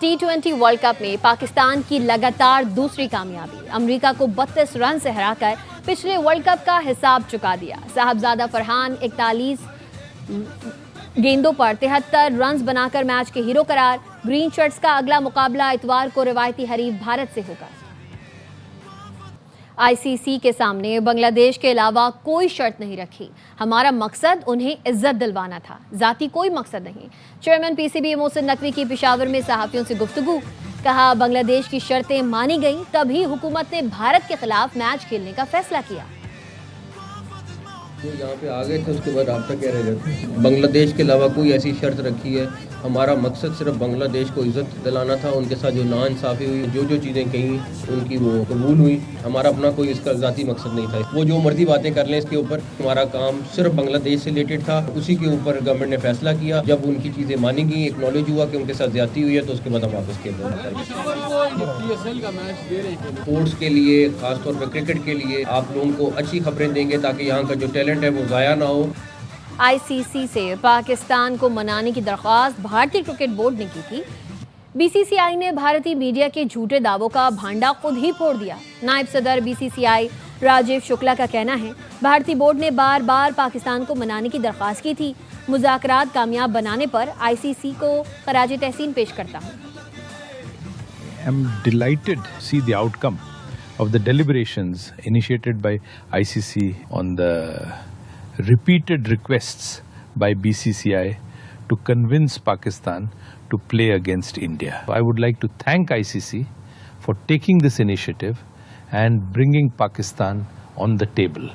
T20 world cup में पाकिस्तान की लगातार दूसरी कामयाबी, अमेरिका को 32 रन से हराकर पिछले वर्ल्ड कप का हिसाब चुका दिया। साहबजादा फरहान 41 गेंदों पर 73 रन बनाकर मैच के हीरो करार। ग्रीन शर्ट्स का अगला मुकाबला इतवार को रिवायती हरीफ भारत से होगा। आईसीसी के सामने बांग्लादेश के अलावा कोई शर्त नहीं रखी। हमारा मकसद उन्हें इज्जत दिलवाना था, जाती कोई मकसद नहीं। चेयरमैन पीसीबी मोहसिन नकवी की पेशावर में सहाफियों से गुफ्तगू, कहा बांग्लादेश की शर्तें मानी गईं, तभी हुकूमत ने भारत के खिलाफ मैच खेलने का फैसला किया। वो यहाँ पे आ गए थे, उसके बाद आप तक कह रहे थे बांग्लादेश के अलावा कोई ऐसी शर्त रखी है। हमारा मकसद सिर्फ बांग्लादेश को इज्जत दिलाना था। उनके साथ जो नाइंसाफ़ी हुई, जो चीज़ें कहीं उनकी वो कबूल हुई। हमारा अपना कोई इसका ज़ाती मकसद नहीं था। वो जो मर्जी बातें कर लें इसके ऊपर, हमारा काम सिर्फ बांग्लादेश से रिलेटेड था। उसी के ऊपर गवर्नमेंट ने फैसला किया। जब उनकी चीज़ें मानी गई, एक्नॉलेज हुआ कि उनके साथ ज्यादती हुई है, तो उसके बाद हम वापस किए। स्पोर्ट्स के लिए, खासतौर पर क्रिकेट के लिए आप लोगों को अच्छी खबरें देंगे ताकि यहाँ का जो टैलेंट है वो ज़ाया ना हो। आईसीसी से पाकिस्तान को मनाने की दरख्वास्त भारतीय क्रिकेट बोर्ड ने की थी। बीसीसीआई ने भारतीय मीडिया के झूठे दावों का भांडा खुद ही फोड़ दिया। नायब सदर बीसीसीआई राजीव शुक्ला का कहना है, भारतीय बोर्ड ने बार बार पाकिस्तान को मनाने की दरख्वास्त की थी। मुज़ाकरात कामयाब बनाने पर आईसीसी को खराज तहसीन पेश करता हूँ। I'm delighted to see the outcome of the deliberations initiated by ICC on the repeated requests by BCCI to convince Pakistan to play against India. I would like to thank ICC for taking this initiative and bringing Pakistan on the table.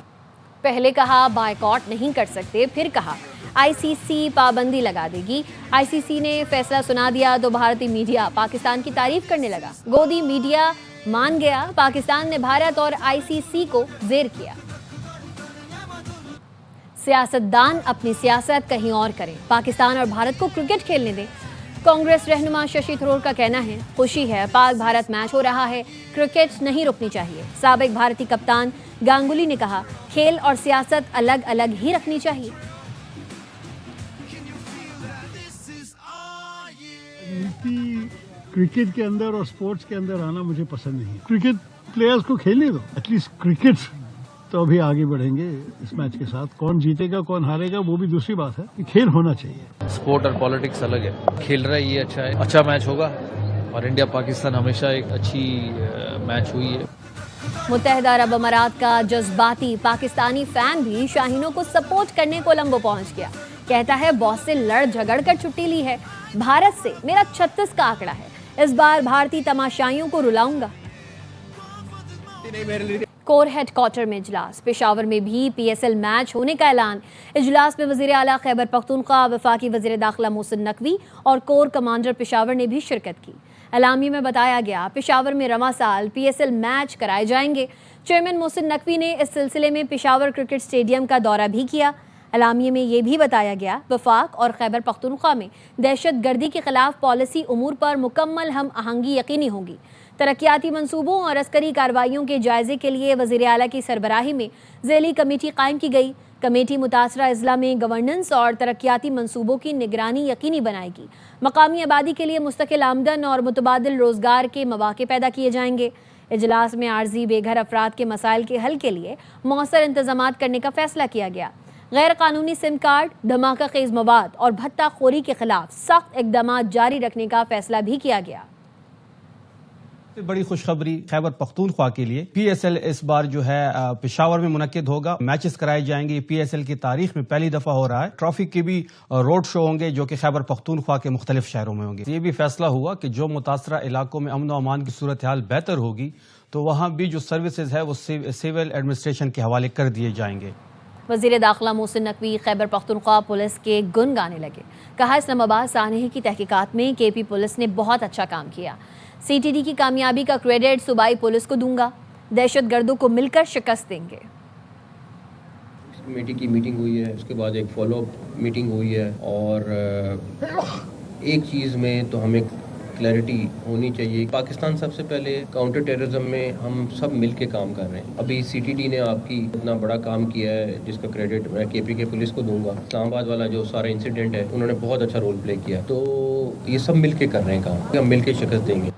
पहले कहा boycott नहीं कर सकते, फिर कहा ICC पाबंदी लगा देगी। आईसीसी ने फैसला सुना दिया तो भारतीय मीडिया पाकिस्तान की तारीफ करने लगा। गोदी मीडिया मान गया, पाकिस्तान ने भारत और आईसीसी को जेर किया। सियासतदान अपनी सियासत कहीं और करें, पाकिस्तान और भारत को क्रिकेट खेलने दें। कांग्रेस रहनुमा शशि थरूर का कहना है, खुशी है पाक भारत मैच हो रहा है, क्रिकेट नहीं रुकनी चाहिए। साबिक भारतीय कप्तान गांगुली ने कहा, खेल और सियासत अलग अलग ही रखनी चाहिए। क्रिकेट के अंदर और स्पोर्ट्स के अंदर आना मुझे पसंद नहीं है। क्रिकेट प्लेयर्स को खेलने दो, एटलीस्ट क्रिकेट तो अभी आगे बढ़ेंगे इस मैच के साथ। कौन जीतेगा कौन हारेगा वो भी दूसरी बात है, कि खेल होना चाहिए। स्पोर्ट और पॉलिटिक्स अलग है, खेल रहा है ये अच्छा है, अच्छा मैच होगा और इंडिया पाकिस्तान हमेशा एक अच्छी मैच हुई है। मुत्तहिदा अरब अमारात का जज्बाती पाकिस्तानी फैन भी शाहीनों को सपोर्ट करने कोलंबो पहुंच गया। कहता है बॉस से लड़ झगड़ कर छुट्टी ली है, भारत से मेरा 36 का आंकड़ा है, इस बार भारतीय तमाशाइयों को रुलाऊंगा। कोर हेडक्वार्टर में इजलास, पेशावर में भी पीएसएल मैच होने का ऐलान। इजलास में वजीर आला खैबर पख्तूनख्वा, वफाकी वजीर दाखिला मोहसिन नकवी और कोर कमांडर पेशावर ने भी शिरकत की। एलामी में बताया गया, पेशावर में रवां साल पीएसएल मैच कराए जाएंगे। चेयरमैन मोहसिन नकवी ने इस सिलसिले में पेशावर क्रिकेट स्टेडियम का दौरा भी किया। एलामिये में ये भी बताया गया, वफाक और खैबर पख्तूनख्वा में दहशत गर्दी के खिलाफ पॉलिसी उमूर पर मुकम्मल हम आहंगी यकीनी होगी। तरक्याती मंसूबों और अस्करी कार्रवाइयों के जायजे के लिए वज़ीर आला की सरबराही में ज़ेली कमेटी कायम की गई। कमेटी मुतासरा अजला में गवर्नेंस और तरक्याती मंसूबों की निगरानी यकीनी बनाएगी। मकामी आबादी के लिए मुस्तकिल आमदन और मुतबादिल रोज़गार के मौके पैदा किए जाएंगे। इजलास में आर्जी बेघर अफराद के मसाइल के हल के लिए मौसर इंतजामात करने का फैसला किया गया। गैर कानूनी सिम कार्ड, धमाका खेज मवाद और भत्ता खोरी के खिलाफ सख्त इक़दामात जारी रखने का फैसला भी किया गया। बड़ी खुशखबरी खैबर पख्तूनख्वा के लिए, पीएसएल इस बार जो है पेशावर में मुनक्किद होगा, मैचेस कराए जाएंगे। पीएसएल की तारीख में पहली दफा हो रहा है। ट्रॉफी के भी रोड शो होंगे जो कि खैबर पख्तूनख्वा के मुख्तलिफ शहरों में होंगे। ये भी फैसला हुआ कि जो मुतासरा इलाकों में अमन व अमान की सूरत हाल बेहतर होगी तो वहाँ भी जो सर्विसेज है वो सिविल एडमिनिस्ट्रेशन के हवाले कर दिए जाएंगे। वज़ीर दाखिला मोहसिन नकवी खैबर पख्तूनख्वा पुलिस के गुन गाने लगे। कहा, इस्लामाबाद सानहे की तहकीकात में केपी पुलिस ने बहुत अच्छा काम किया। सीटीडी की कामयाबी का क्रेडिट सूबाई पुलिस को दूंगा, दहशत गर्दों को मिलकर शिकस्त देंगे। कमेटी की मीटिंग हुई है, उसके बाद एक फॉलो अप मीटिंग हुई है और एक चीज़ में तो हमें क्लैरिटी होनी चाहिए। पाकिस्तान सबसे पहले काउंटर टेररिज्म में हम सब मिल के काम कर रहे हैं। अभी सीटीडी ने आपकी इतना बड़ा काम किया है जिसका क्रेडिट मैं केपी के पुलिस को दूंगा। इस्लामाबाद वाला जो सारा इंसिडेंट है उन्होंने बहुत अच्छा रोल प्ले किया। तो ये सब मिल के कर रहे हैं काम, हम मिल के शिकस्त देंगे।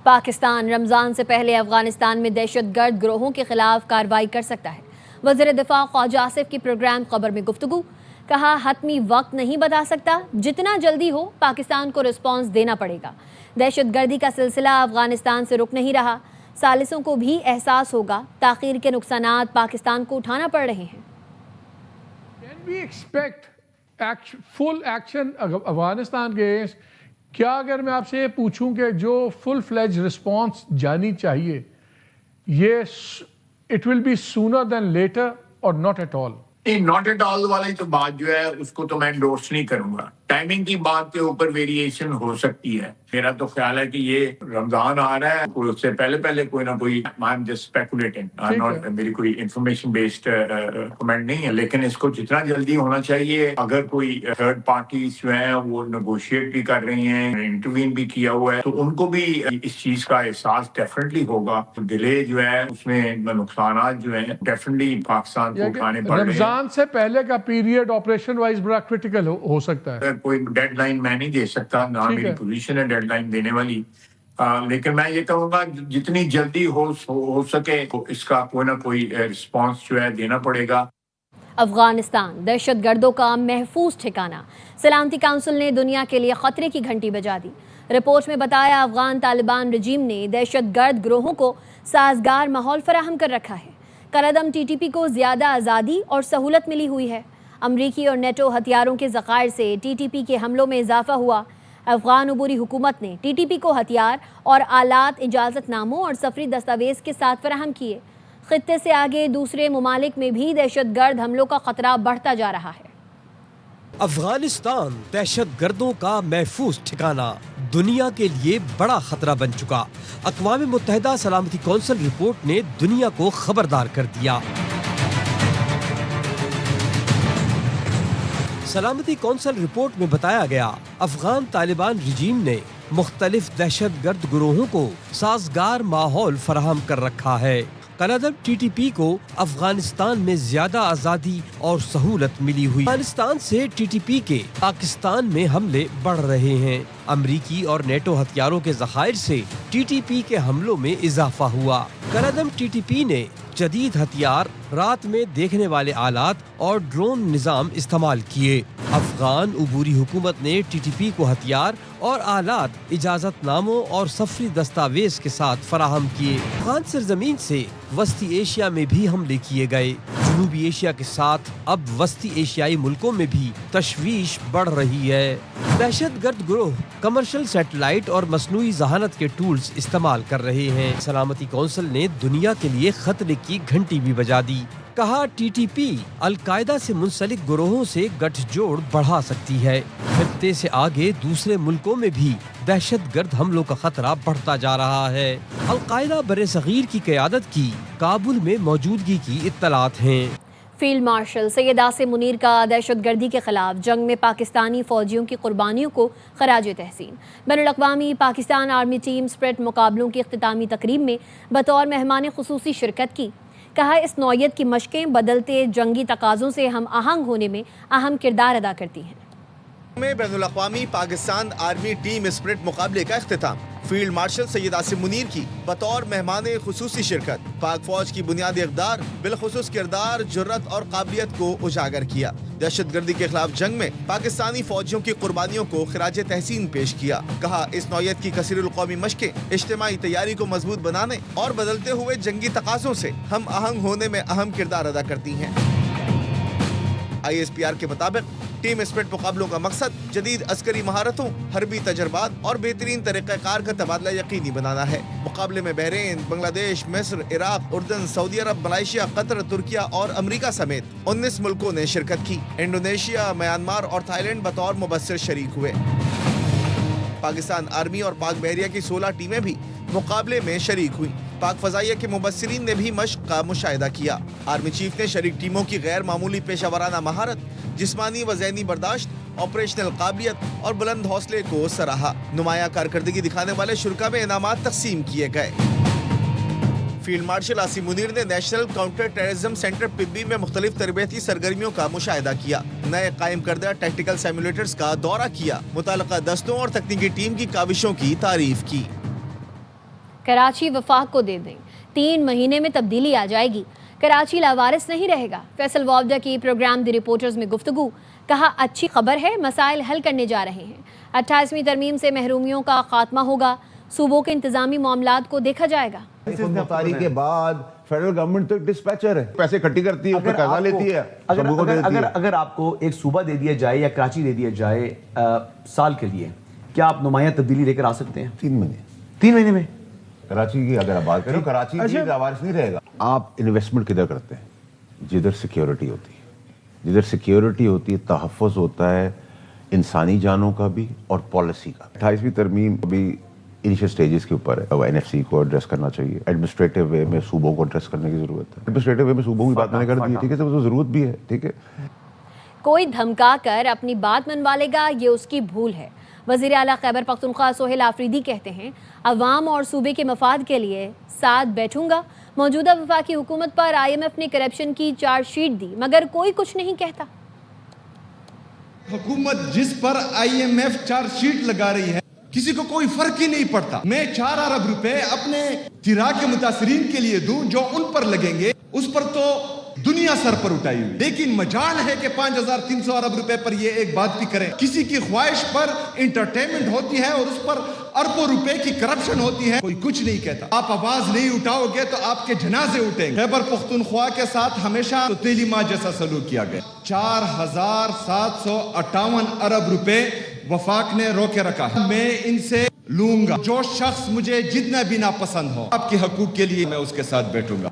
पाकिस्तान रमज़ान से पहले अफगानिस्तान में दहशतगर्द ग्रोहों के खिलाफ कार्रवाई कर सकता है। वज़ीर दिफा ख्वाजा आसिफ की प्रोग्राम खबर में गुफ्तगू, कहा हतमी वक्त नहीं बता सकता, जितना जल्दी हो पाकिस्तान को रिस्पॉन्स देना पड़ेगा। दहशतगर्दी का सिलसिला अफगानिस्तान से रुक नहीं रहा, सालिसों को भी एहसास होगा ताख़ीर के नुकसानात पाकिस्तान को उठाना पड़ रहे हैं। Can we expect full action Afghanistan के अगेंस्ट? क्या अगर मैं आपसे ये पूछूं कि जो फुल फ्लेज रिस्पॉन्स जानी चाहिए, ये it will be sooner than later और not at all? Not at all वाली तो बात जो है उसको तो मैं एंडोर्स नहीं करूंगा। टाइमिंग की बात के ऊपर वेरिएशन हो सकती है। मेरा तो ख्याल है कि ये रमजान आ रहा है, उससे पहले पहले कोई ना कोई, आई एम जस्ट स्पेकुलेटिंग, मेरी कोई इंफॉर्मेशन बेस्ड कमेंट नहीं है, लेकिन इसको जितना जल्दी होना चाहिए। अगर कोई थर्ड पार्टीज जो है वो नेगोशिएट भी कर रही हैं, इंटरवीन भी किया हुआ है, तो उनको भी इस चीज का एहसास डेफिनेटली होगा। डिले जो है उसमें नुकसान जो है डेफिनेटली पाकिस्तान को उठाने पड़ रहे हैं। रमजान से पहले का पीरियड ऑपरेशन वाइज बड़ा क्रिटिकल हो सकता है। कोई डेडलाइन मैं नहीं दे सकता, ना मेरी पोजीशन है डेडलाइन देने वाली, लेकिन मैं ये कहूँगा जितनी जल्दी हो सके तो इसका कोई ना कोई रिस्पांस जो है देना पड़ेगा। अफगानिस्तान दहशतगर्दों का महफूज ठिकाना, सलामती काउंसिल ने दुनिया के लिए खतरे की घंटी बजा दी। रिपोर्ट में बताया अफगान तालिबान रजीम ने दहशतगर्द ग्रोहों को साजगार माहौल फराहम कर रखा है। कलअदम टीटीपी को ज़्यादा आज़ादी और सहूलत मिली हुई है। अमरीकी और नेटो हथियारों के ज़खायर से टीटीपी के हमलों में इजाफा हुआ। अफगान अबूरी हुकूमत ने टीटीपी को हथियार और आलात इजाज़तनामों और सफरी दस्तावेज़ के साथ फराहम किए। खित्ते से आगे दूसरे ममालिक में भी दहशतगर्द हमलों का खतरा बढ़ता जा रहा है। अफगानिस्तान दहशतगर्दों का महफूज ठिकाना, दुनिया के लिए बड़ा खतरा बन चुका। अक़वाम मुत्तहिदा सलामती कौंसिल रिपोर्ट ने दुनिया को खबरदार कर दिया। सलामती कौंसिल रिपोर्ट में बताया गया, अफगान तालिबान रजीम ने मुख्तलिफ दहशतगर्द गुरोहों को साजगार माहौल फराहम कर रखा है। कलअदम टीटीपी को अफगानिस्तान में ज्यादा आज़ादी और सहूलत मिली हुई। अफगानिस्तान से टीटीपी के पाकिस्तान में हमले बढ़ रहे हैं। अमरीकी और नेटो हथियारों के ज़खायर से टीटीपी के हमलों में इजाफा हुआ। कलअदम टीटीपी ने जदीद हथियार, रात में देखने वाले आलात और ड्रोन निज़ाम इस्तेमाल किए। अफगान अबूरी हुकूमत ने टीटीपी को हथियार और आलात इजाज़तनामों और सफरी दस्तावेज के साथ फराहम किए। अफगान सरजमीन से वस्ती एशिया में भी हमले किए गए। जनूबी एशिया के साथ अब वस्ती एशियाई मुल्कों में भी तशवीश बढ़ रही है। दहशतगर्द ग्रोह कमर्शियल सैटेलाइट और मसनूई जहानत के टूल्स इस्तेमाल कर रहे हैं। सलामती कौंसिल ने दुनिया के लिए खतरे की घंटी भी बजा दी। कहा टीटीपी अलकायदा से मुंसलिक ग्रोहों से गठजोड़ बढ़ा सकती है। खित्ते से आगे दूसरे मुल्कों में भी दहशतगर्द हमलों का खतरा बढ़ता जा रहा है। अलकायदा बरे-सगीर की क़यादत की काबुल में मौजूदगी की इत्तलात हैं। फील्ड मार्शल सैयद आसिम मुनीर का दहशतगर्दी के खिलाफ जंग में पाकिस्तानी फौजियों की कुर्बानियों को खराज तहसीन। बैनुल-अक़वामी पाकिस्तान आर्मी टीम स्प्रिट मुकाबलों की इख्तितामी तकरीब में बतौर मेहमान खुसूसी शिरकत की। कहा, इस नौयत की मशकें बदलते जंगी तकाज़ों से हम आहंग होने में अहम किरदार अदा करती हैं। में बैनुल-अक़वामी पाकिस्तान आर्मी टीम स्प्रिट मुकाबले का इख्तिताम, फील्ड मार्शल सैयद आसिम मुनीर की बतौर मेहमान खुसूसी शिरकत, पाक फौज की बुनियादी इक़दार, बिलखुसूस किरदार, जुर्रत और काबिलियत को उजागर किया। दहशतगर्दी के खिलाफ जंग में पाकिस्तानी फौजियों की कुर्बानियों को खिराज तहसीन पेश किया। कहा, इस नौयत की कसीरुल कौमी मशकें इज्तिमाई तैयारी को मजबूत बनाने और बदलते हुए जंगी तकाज़ों से हम आहंग होने में अहम किरदार अदा करती हैं। ISPR के मुताबिक टीम स्प्रिट मुकाबलों का मकसद जदीद अस्करी महारतों, हरबी तजर्बात और बेहतरीन तरीक़ाकार का तबादला यकीनी बनाना है। मुकाबले में बहरीन, बांग्लादेश, मिस्र, इराक, उर्दन, सऊदी अरब, मलेशिया, कतर, तुर्किया और अमरीका समेत 19 मुल्कों ने शिरकत की। इंडोनेशिया, म्यांमार और थाईलैंड बतौर मुबस्सिर शरीक हुए। पाकिस्तान आर्मी और पाक बहरिया की 16 टीमें भी मुकाबले में शरीक हुई। पाक फजाइया के मुबस्सिरीन ने भी मश्क का मुशाहिदा किया। आर्मी चीफ ने शरीक टीमों की गैर मामूली पेशावराना महारत, जिस्मानी व ज़हनी बर्दाश्त, ऑपरेशनल काबिलियत और बुलंद हौसले को सराहा। नुमाया कारकर्दगी दिखाने वाले शुरा में इनामात तकसीम किए गए। فیلڈ مارشل عاصم منیر نے national counter terrorism centre Pabbi میں مختلف تربیتی سرگرمیوں کا مشاہدہ کیا، نئے قائم کردہ ٹیکٹیکل سیمولیٹرز کا دورہ کیا، متعلقہ دستوں اور تکنیکی ٹیم کی کاوشوں کی تعریف کی۔ کراچی وفاق کو دے دیں، 3 مہینے میں تبدیلی آ جائے گی، کراچی لاوارث نہیں رہے گا۔ فیصل وابڈا کی پروگرام دی رپورٹرز میں گفتگو، کہا اچھی خبر ہے، مسائل حل کرنے جا رہے ہیں، 28ویں ترمیم سے محرومیوں کا خاتمہ ہوگا، صوبوں کے انتظامی معاملات کو دیکھا جائے گا۔ مختاری کے بعد فیڈرل گورنمنٹ تو ڈسپیچر ہے، پیسے اکٹھی کرتی ہے، پھر قرضہ لیتی ہے، اگر آپ کو ایک صوبہ دے دیا جائے یا کراچی دے دیا جائے سال کے لیے، کیا آپ نمایاں تبدیلی لے کر آ سکتے ہیں؟ 3 مہینے میں کراچی کی اگر آپ بات کریں، کراچی کی لاوارث نہیں رہے گا۔ آپ انویسٹمنٹ کدھر کرتے ہیں؟ جدھر سیکیورٹی ہوتی ہے، جدھر سیکیورٹی ہوتی ہے، تحفظ ہوتا ہے انسانی جانوں کا بھی اور پالیسی کا۔ 28ویں ترمیم ابھی انیشل سٹیجز کے اوپر ہے، این ایف سی کو ایڈریس کرنا چاہیے، ایڈمنسٹریٹو وے میں صوبوں کو ایڈریس کرنے کی ضرورت ہے، ایڈمنسٹریٹو وے میں صوبوں کی بات میں نے کر دی، ٹھیک ہے، تو ضرورت بھی ہے، ٹھیک ہے۔ کوئی دھمکا کر اپنی بات منوا لے گا، یہ اس کی بھول ہے۔ وزیر اعلیٰ خیبر پختونخوا سہیل آفریدی کہتے ہیں، عوام اور صوبے کے مفاد کے لیے ساتھ بیٹھوں گا۔ موجودہ وفاقی حکومت پر IMF نے کرپشن کی چارج شیٹ دی، مگر کوئی کچھ نہیں کہتا۔ حکومت جس پر IMF چارج شیٹ لگا رہی ہے، کسی کو کوئی فرق ہی نہیں پڑتا۔ میں 4 ارب روپے اپنے تیراک کے متاثرین کے لیے دوں، جو ان پر لگیں گے اس پر تو دنیا سر پر اٹھائی ہوئی، لیکن مجال ہے کہ 5300 ارب روپے پر یہ ایک بات بھی کریں۔ کسی کی خواہش پر انٹرٹینمنٹ ہوتی ہے اور اس پر اربوں روپے کی کرپشن ہوتی ہے، کوئی کچھ نہیں کہتا۔ آپ آواز نہیں اٹھاؤ گے تو آپ کے جنازے اٹھیں گے۔ خیبر پختونخوا کے ساتھ ہمیشہ توتیلی ماں جیسا سلوک کیا گیا۔ 4758 ارب روپے وفاق نے روکے رکھا ہے، میں ان سے لوں گا۔ جو شخص مجھے جتنا بھی ناپسند ہو، آپ کے حقوق کے لیے میں اس کے ساتھ بیٹھوں گا۔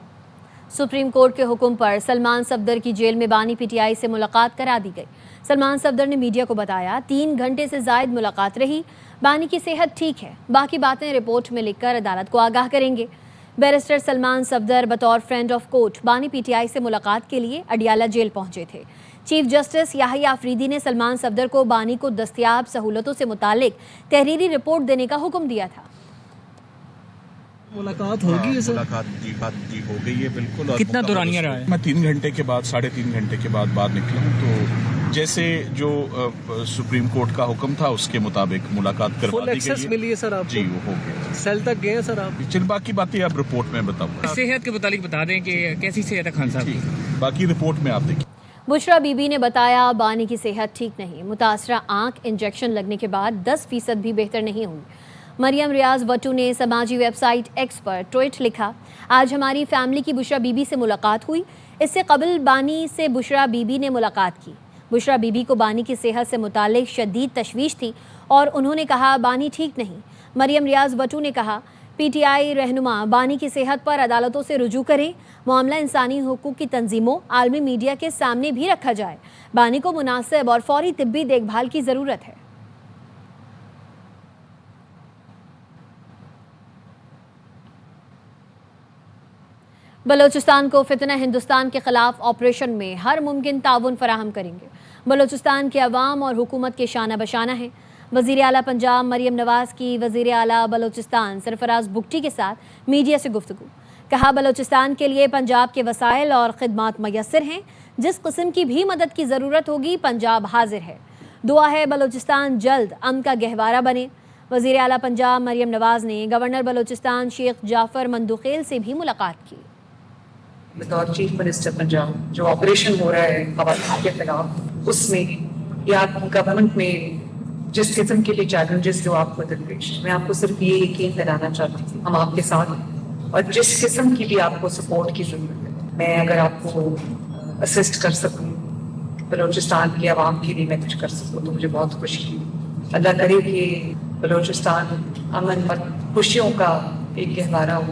سپریم کورٹ کے حکم پر سلمان صفدر کی جیل میں بانی PTI سے ملاقات کرا دی گئی۔ سلمان صفدر نے میڈیا کو بتایا 3 گھنٹے سے زائد ملاقات رہی، بانی کی صحت ٹھیک ہے، باقی باتیں رپورٹ میں لکھ کر عدالت کو آگاہ کریں گے۔ بیرسٹر سلمان صفدر بطور فرینڈ آف کورٹ بانی PTI سے ملاقات کے لیے اڈیالہ جیل پہنچے تھے۔ چیف جسٹس یحییٰ آفریدی نے سلمان صفدر کو بانی کو دستیاب سہولتوں سے متعلق تحریری رپورٹ دینے کا حکم دیا تھا۔ ملاقات ہوگی سر؟ ملاقات جی ہو گئی ہے بالکل۔ کتنا دورانیہ رہا ہے؟ میں 3 گھنٹے کے بعد 3.5 گھنٹے کے بعد باہر نکلا ہوں، تو جیسے جو سپریم کورٹ کا حکم تھا اس کے مطابق ملاقات کروا دی گئی ہے۔ فل ایکسیس ملی ہے سر آپ کو؟ جی وہ ہو گیا۔ سیل تک گئے ہیں سر آپ؟ چل باقی باتیں آپ رپورٹ میں بتاؤں گا۔ صحت کے متعلق بتا دیں کہ کیسی صحت ہے خان صاحب؟ باقی رپورٹ میں آپ دیکھیں۔ بشرا بی بی نے بتایا بانی کی صحت ٹھیک نہیں، متاثرہ آنکھ انجیکشن لگنے کے بعد 10% بھی بہتر نہیں ہوئی۔ مریم ریاض وٹو نے سماجی ویب سائٹ ایکس پر ٹویٹ لکھا، آج ہماری فیملی کی بشرا بی بی سے ملاقات ہوئی، اس سے قبل بانی سے بشرا بی بی نے ملاقات کی۔ بشرا بی بی کو بانی کی صحت سے متعلق شدید تشویش تھی اور انہوں نے کہا بانی ٹھیک نہیں۔ مریم ریاض وٹو نے کہا PTI رہنما بانی کی صحت پر عدالتوں سے رجوع کریں، معاملہ انسانی حقوق کی تنظیموں عالمی میڈیا کے سامنے بھی رکھا جائے، بانی کو مناسب اور فوری طبی دیکھ بھال کی ضرورت ہے۔ بلوچستان کو فتنہ ہندوستان کے خلاف آپریشن میں ہر ممکن تعاون فراہم کریں گے، بلوچستان کے عوام اور حکومت کے شانہ بشانہ ہیں۔ وزیر اعلیٰ پنجاب مریم نواز کی وزیر اعلیٰ بلوچستان سرفراز بگٹی کے ساتھ میڈیا سے گفتگو، کہا بلوچستان کے لیے پنجاب کے وسائل اور خدمات میسر ہیں، جس قسم کی بھی مدد کی ضرورت ہوگی پنجاب حاضر ہے، دعا ہے بلوچستان جلد امن کا گہوارہ بنے۔ وزیر اعلیٰ پنجاب مریم نواز نے گورنر بلوچستان شیخ جعفر مندوخیل سے بھی ملاقات کی۔ بطور چیف منسٹر پنجاب جو آپریشن ہو رہا ہے خواتین کے خلاف، اس میں یا گورنمنٹ میں جس قسم کے لیے چیلنجز جو آپ کو درپیش، میں آپ کو صرف یہ یقین دلانا چاہتی ہوں ہم آپ کے ساتھ ہیں، اور جس قسم کی بھی آپ کو سپورٹ کی ضرورت ہے، میں اگر آپ کو اسسٹ کر سکوں، بلوچستان کے عوام کے لیے میں کچھ کر سکوں تو مجھے بہت خوشی ہے۔ اللہ کرے کہ بلوچستان امن اور خوشیوں کا ایک گہوارہ ہو۔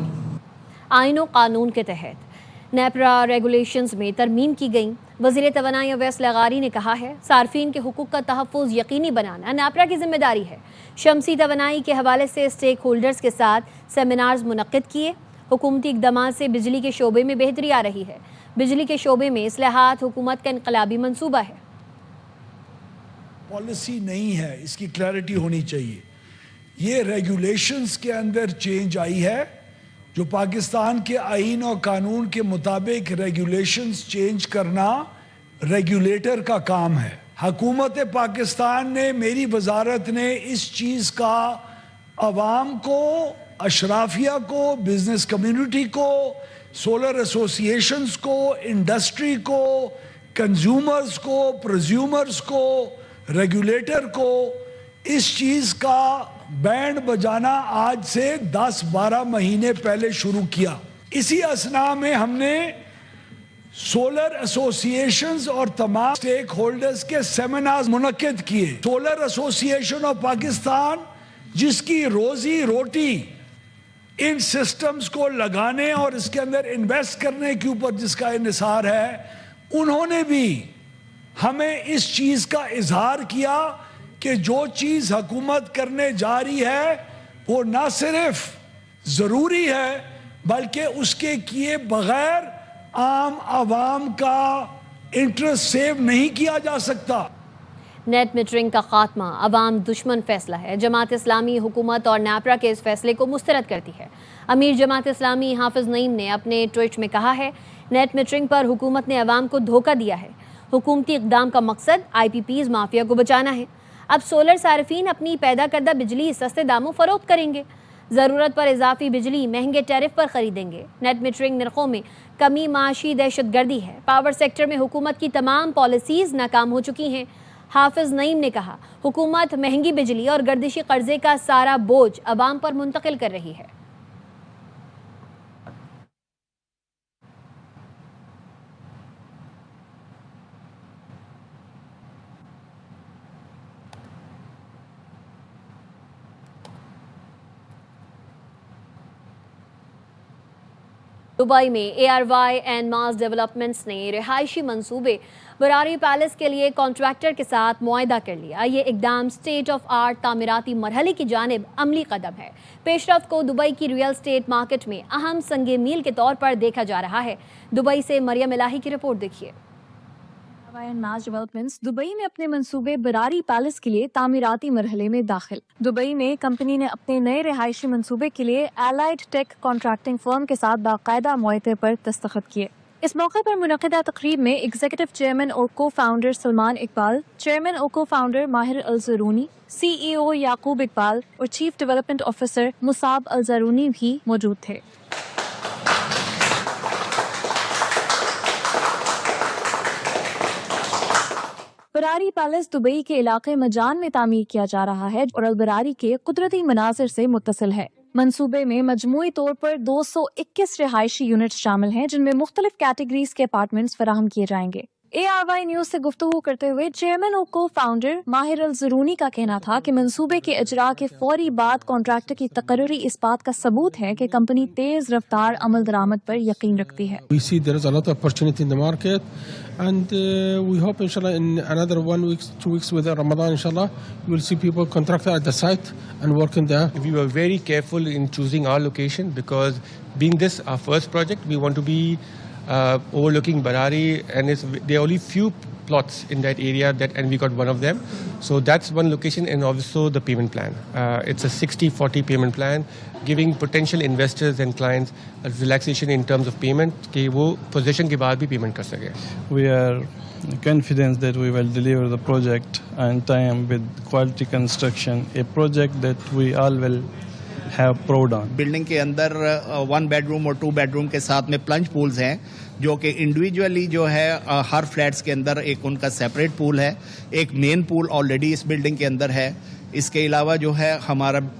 آئین و قانون کے تحت نیپرا ریگولیشنز میں ترمیم کی گئیں۔ وزیر توانائی اویس لغاری نے کہا ہے صارفین کے حقوق کا تحفظ یقینی بنانا نیپرا کی ذمہ داری ہے۔ شمسی توانائی کے حوالے سے اسٹیک ہولڈرز کے ساتھ سیمینارز منعقد کیے۔ حکومتی اقدامات سے بجلی کے شعبے میں بہتری آ رہی ہے، بجلی کے شعبے میں اصلاحات حکومت کا انقلابی منصوبہ ہے۔ پالیسی نہیں ہے، اس کی کلیئرٹی ہونی چاہیے۔ یہ ریگولیشنز کے اندر چینج آئی ہے जो पाकिस्तान के आईन और कानून के मुताबिक रेगुलेशंस चेंज करना रेगुलेटर का काम है। हुकूमत पाकिस्तान ने, मेरी वजारत ने इस चीज़ का अवाम को, अशराफिया को, बिजनेस कम्युनिटी को, सोलर एसोसिएशंस को, इंडस्ट्री को, कंज्यूमर्स को, प्रोज्यूमर्स को, रेगुलेटर को इस चीज़ का बैंड बजाना आज से 10-12 महीने पहले शुरू किया। इसी असना में हमने सोलर एसोसिएशंस और तमाम स्टेक होल्डर्स के सेमिनार्स मुनक्किद किए। सोलर एसोसिएशन ऑफ पाकिस्तान, जिसकी रोजी रोटी इन सिस्टम्स को लगाने और इसके अंदर इन्वेस्ट करने के ऊपर जिसका इन्हिसार है, उन्होंने भी हमें इस चीज़ का इजहार किया कि जो चीज़ हुकूमत करने जा रही है वो ना सिर्फ ज़रूरी है बल्कि उसके किए बगैर आम आवाम का इंटरेस्ट सेव नहीं किया जा सकता। नेट मीटरिंग का खात्मा अवाम दुश्मन फैसला है। जमात इस्लामी हुकूमत और नापरा के इस फैसले को मुस्तरद करती है। अमीर जमात इस्लामी हाफिज नईम ने अपने ट्वीट में कहा है, नेट मीटरिंग पर हुकूमत ने अवाम को धोखा दिया है। हुकूमती इक़दाम का मकसद IPPs माफिया को बचाना है। अब सोलर सार्फिन अपनी पैदा करदा बिजली सस्ते दामों फरोख्त करेंगे, ज़रूरत पर इजाफी बिजली महंगे टैरिफ पर ख़रीदेंगे। नेट मीटरिंग नरखों में कमी माशी दहशत गर्दी है। पावर सेक्टर में हुकूमत की तमाम पॉलिसीज़ नाकाम हो चुकी हैं। हाफिज नईम ने कहा, हुकूमत महंगी बिजली और गर्दिशी कर्जे का सारा बोझ अवाम पर मुंतकिल कर रही है। दुबई में ARY एंड मास डेवलपमेंट्स ने रिहायशी मंसूबे बरारी पैलेस के लिए कॉन्ट्रैक्टर के साथ मुआहदा कर लिया। ये इकदाम स्टेट ऑफ आर्ट तामीराती मरहले की जानिब अमली कदम है। पेशरफ्त को दुबई की रियल स्टेट मार्केट में अहम संगे मील के तौर पर देखा जा रहा है। दुबई से मरियम इलाही की रिपोर्ट देखिए। एंड मास डेवलपमेंट्स दुबई में अपने मंसूबे बरारी पैलेस के लिए तामीराती मरहले में दाखिल। दुबई में कंपनी ने अपने नए रिहायशी मंसूबे के लिए एलाइड टेक कॉन्ट्रैक्टिंग फर्म के साथ बाकायदा मुआहदे पर दस्तखत किए। इस मौके पर मुनक़िदा तकरीब में एग्जीक्यूटिव चेयरमैन और को फाउंडर सलमान इकबाल, चेयरमैन और को फाउंडर माहिर अल-ज़रूनी, CEO याकूब इकबाल और चीफ डेवलपमेंट ऑफिसर मुसाब अल-ज़रूनी भी मौजूद थे। बरारी पैलेस दुबई के इलाके मजान में तामीर किया जा रहा है और अलबरारी के कुदरती मनाजिर से मुत्तसिल है। मंसूबे में मजमूई तौर पर 221 रिहायशी यूनिट्स शामिल हैं, जिनमें मुख्तलिफ कैटेगरीज के अपार्टमेंट्स फराहम किए जाएंगे। ARY न्यूज से गुफ्तगू करते हुए चेयरमैन और को फाउंडर माहिर अल-ज़रूनी का कहना था कि मंसूबे के इजरा के फौरी बाद कॉन्ट्रैक्टर की तकर्री इस बात का सबूत है कि कंपनी तेज रफ्तार अमल दरामद पर यकीन रखती है। We see there is a lot of opportunity in the market and we hope inshallah in another 1 week, 2 weeks with Ramadan inshallah you will see people contracted at the site and working there. We were very careful in choosing our location because being this our first project, we want to be overlooking Barari, and there are only few plots in that area and we got one of them. So that's one location, and also the payment plan. It's a 60-40 payment plan, giving potential investors and clients a relaxation in terms of payment कि वो possession के बाद भी payment कर सके. We are confident that we will deliver the project on time with quality construction, a project that we all will have proud on. Building के अंदर 1 bedroom और 2 बेडरूम के साथ में प्लंज पूल्स हैं, जो कि इंडिविजुअली जो है हर फ्लैट्स के अंदर एक उनका सेपरेट पूल है। एक मेन पूल ऑलरेडी इस बिल्डिंग के अंदर है। इसके अलावा जो है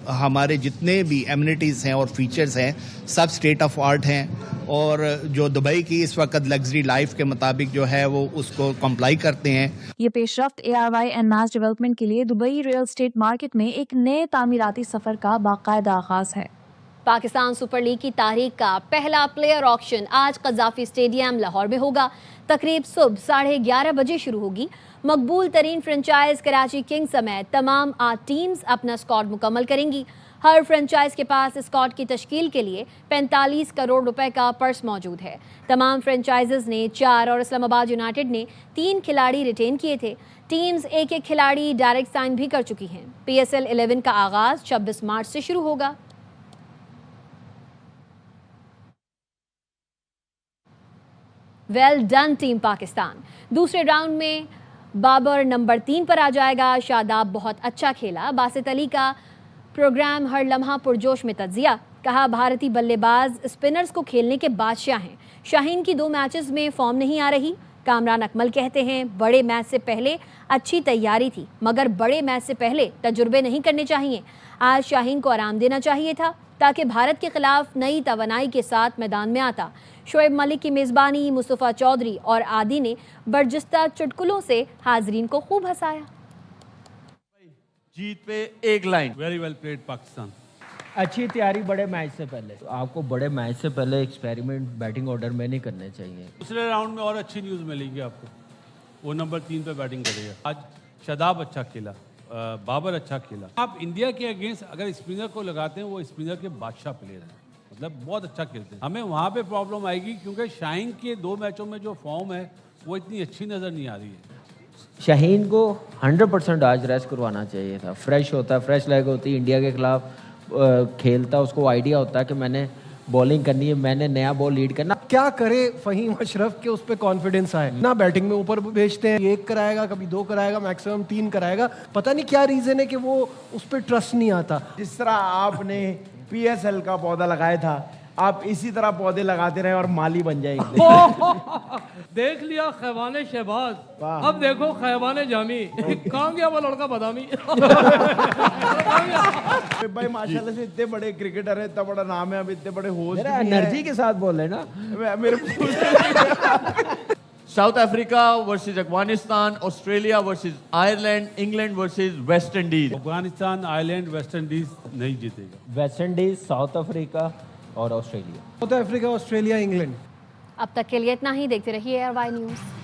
हमारे जितने भी एमिनिटीज़ हैं और फीचर्स हैं सब स्टेट ऑफ आर्ट हैं, और जो दुबई की इस वक्त लग्जरी लाइफ के मुताबिक जो है वो उसको कंप्लाई करते हैं। ये पेशरफ्त ARY एंड मास डेवलपमेंट के लिए दुबई रियल स्टेट मार्केट में एक नए तामीराती सफर का बाकायदा आगाज है। पाकिस्तान सुपर लीग की तारीख का पहला प्लेयर ऑक्शन आज कज़ाफी स्टेडियम लाहौर में होगा। तकरीब सुबह 11:30 बजे शुरू होगी। मकबूल तरीन फ्रेंचाइज कराची किंग्स समेत तमाम 8 टीम्स अपना स्क्वाड मुकम्मल करेंगी। हर फ्रेंचाइज के पास स्क्वाड की तश्कील के लिए 45 करोड़ रुपए का पर्स मौजूद है। तमाम फ्रेंचाइजेज ने 4 और इस्लामाबाद यूनाइटेड ने 3 खिलाड़ी रिटेन किए थे। टीम्स एक खिलाड़ी डायरेक्ट साइन भी कर चुकी हैं। PSL 11 का आगाज 26 मार्च से शुरू होगा। Well done team Pakistan. दूसरे राउंड में बाबर नंबर 3 पर आ जाएगा। शादाब बहुत अच्छा खेला। बासित अली का प्रोग्राम हर लम्हा पुरजोश में तज्जिया। कहा भारतीय बल्लेबाज स्पिनर्स को खेलने के बादशाह हैं। शाहीन की 2 मैचेस में फॉर्म नहीं आ रही। कामरान अकमल कहते हैं बड़े मैच से पहले अच्छी तैयारी थी, मगर बड़े मैच से पहले तजुर्बे नहीं करने चाहिए। आज शाहीन को आराम देना चाहिए था ताकि भारत के खिलाफ नई तवानाई के साथ मैदान में आता। शोएब मलिक की मेज़बानी मुस्तफ़ा चौधरी और आदि ने बर्जस्ता चुटकुलों से हाजरीन को खूब हंसाया। जीत पे एक line, very well played Pakistan. अच्छी तैयारी बड़े मैच से पहले। तो आपको बड़े मैच से पहले एक्सपेरिमेंट बैटिंग ऑर्डर में नहीं करने चाहिए। दूसरे राउंड में और अच्छी न्यूज़ मिलेगी आपको, वो नंबर 3 पे बैटिंग करेगा। आज शादाब अच्छा खेला, बाबर अच्छा खेला। आप इंडिया के अगेंस्ट अगर स्पिनर को लगाते हैं, वो स्पिनर के बादशाह प्लेयर हैं, मतलब बहुत अच्छा खेलते हैं। हमें वहाँ पे प्रॉब्लम आएगी क्योंकि शाहीन के 2 मैचों में जो फॉर्म है वो इतनी अच्छी नज़र नहीं आ रही है। शाहीन को 100% आज रेस्ट करवाना चाहिए था। फ्रेश होता, फ्रेश लेग होती, इंडिया के खिलाफ खेलता, उसको आइडिया होता कि मैंने बॉलिंग करनी है, मैंने नया बॉल लीड करना। क्या करे फहीम अशरफ के उस पर कॉन्फिडेंस आए ना। बैटिंग में ऊपर भेजते हैं, 1 कराएगा, कभी 2 कराएगा, मैक्सिमम 3 कराएगा। पता नहीं क्या रीजन है कि वो उस पर ट्रस्ट नहीं आता। जिस तरह आपने PSL का पौधा लगाया था, आप इसी तरह पौधे लगाते रहे और माली बन जाएंगे। देख लिया खैवाने शहबाज, अब देखो खैवाने जामी। कहाँ गया वो लड़का बदामी। भाई माशाल्लाह से इतने बड़े क्रिकेटर है, इतना बड़ा नाम है, अब इतने बड़े होस्ट एनर्जी के साथ बोल रहे ना। South Africa versus Afghanistan, Australia versus Ireland, England versus West Indies. Afghanistan, Ireland, West Indies नहीं जीतेगा। वेस्ट इंडीज, साउथ अफ्रीका और Australia. South Africa, Australia, England. अब तक के लिए इतना ही। देखते रहिए ARY न्यूज़।